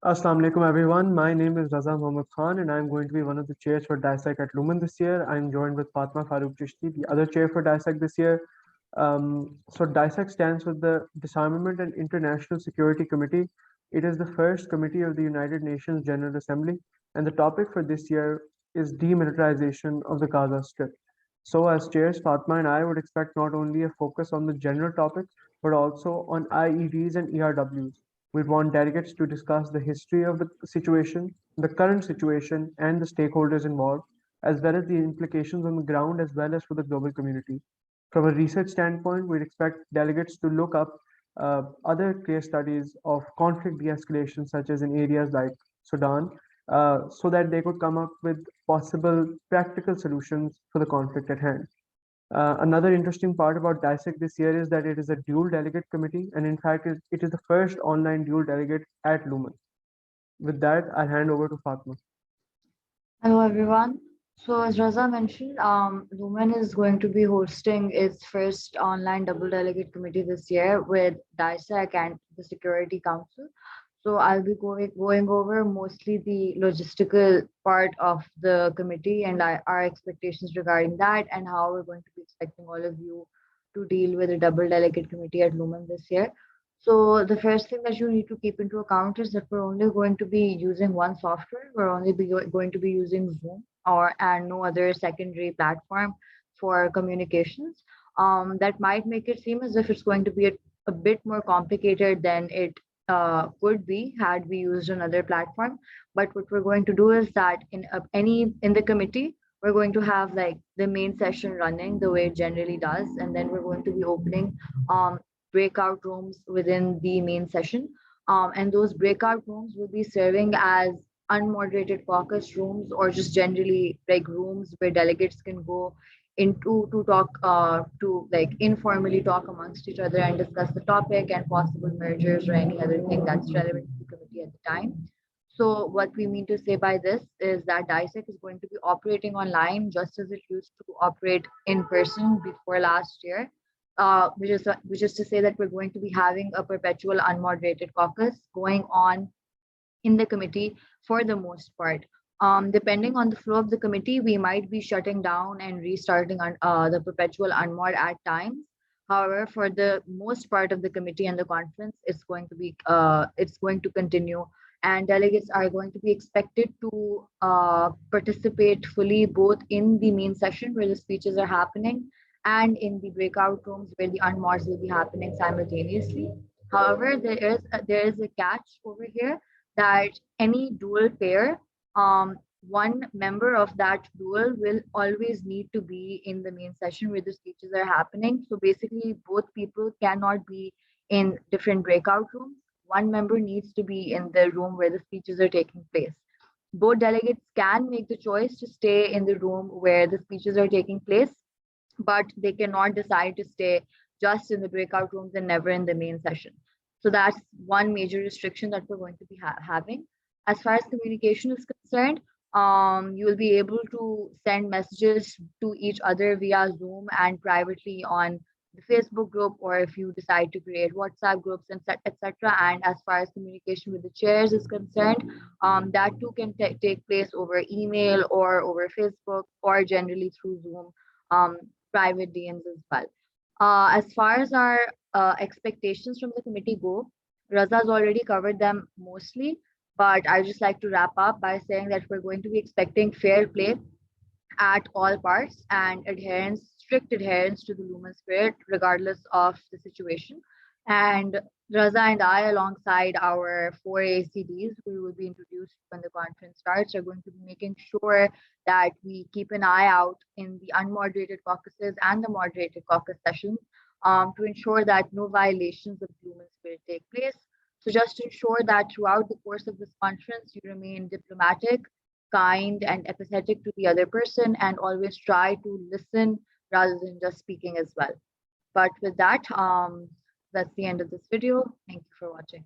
Assalamu alaikum everyone. My name is Raza Mohammad Khan and I'm going to be one of the chairs for DISEC at Lumen this year. I'm joined with Fatma Farooq Chishti, the other chair for DISEC this year. So DISEC stands for the Disarmament and International Security Committee. It is the first committee of the United Nations General Assembly, and the topic for this year is demilitarization of the Gaza Strip. So as chairs, Fatma and I would expect not only a focus on the general topic, but also on IEDs and ERWs. We want delegates to discuss the history of the situation, the current situation, and the stakeholders involved, as well as the implications on the ground as well as for the global community. From a research standpoint, we'd expect delegates to look up other case studies of conflict de-escalation, such as in areas like Sudan, so that they could come up with possible practical solutions for the conflict at hand. Another interesting part about DISEC this year is that it is a dual delegate committee, and in fact, it is the first online dual delegate at Lumen. With that, I'll hand over to Fatma. Hello, everyone. So, as Raza mentioned, Lumen is going to be hosting its first online double delegate committee this year with DISEC and the Security Council. So, I'll be going over mostly the logistical part of the committee and our expectations regarding that, and how we're going to be expecting all of you to deal with a double delegate committee at Lumen this year. So the first thing that you need to keep into account is that we're only going to be using one software. We're only going to be using Zoom and no other secondary platform for communications. That might make it seem as if it's going to be a bit more complicated than it could be had we used another platform. But what we're going to do is that in the committee, we're going to have like the main session running the way it generally does, and then we're going to be opening breakout rooms within the main session. And those breakout rooms will be serving as unmoderated caucus rooms, or just generally like rooms where delegates can go into to talk to like informally talk amongst each other and discuss the topic and possible mergers or any other thing that's relevant to the committee at the time. So what we mean to say by this is that DISEC is going to be operating online just as it used to operate in person before last year, which is to say that we're going to be having a perpetual unmoderated caucus going on in the committee for the most part. Depending on the flow of the committee, we might be shutting down and restarting the perpetual unmod at times. However, for the most part of the committee and the conference, it's going to continue, and delegates are going to be expected to participate fully both in the main session where the speeches are happening and in the breakout rooms where the unmods will be happening simultaneously. However, there is a catch over here that any dual pair, one member of that dual will always need to be in the main session where the speeches are happening. So basically, both people cannot be in different breakout rooms. One member needs to be in the room where the speeches are taking place. Both delegates can make the choice to stay in the room where the speeches are taking place, but they cannot decide to stay just in the breakout rooms and never in the main session. So that's one major restriction that we're going to be having. As far as communication is concerned, you will be able to send messages to each other via Zoom and privately on the Facebook group, or if you decide to create WhatsApp groups and etc. And as far as communication with the chairs is concerned, that too can take place over email or over Facebook or generally through Zoom. Private DMs as well. As far as our expectations from the committee go, Raza's already covered them mostly, but I just like to wrap up by saying that we're going to be expecting fair play at all parts and strict adherence to the Lumen spirit, regardless of the situation. And Raza and I, alongside our four ACDs, who will be introduced when the conference starts, are going to be making sure that we keep an eye out in the unmoderated caucuses and the moderated caucus sessions to ensure that no violations of the Lumen spirit take place. So just to ensure that throughout the course of this conference, you remain diplomatic, kind, and empathetic to the other person, and always try to listen rather than just speaking as well. But with that, that's the end of this video. Thank you for watching.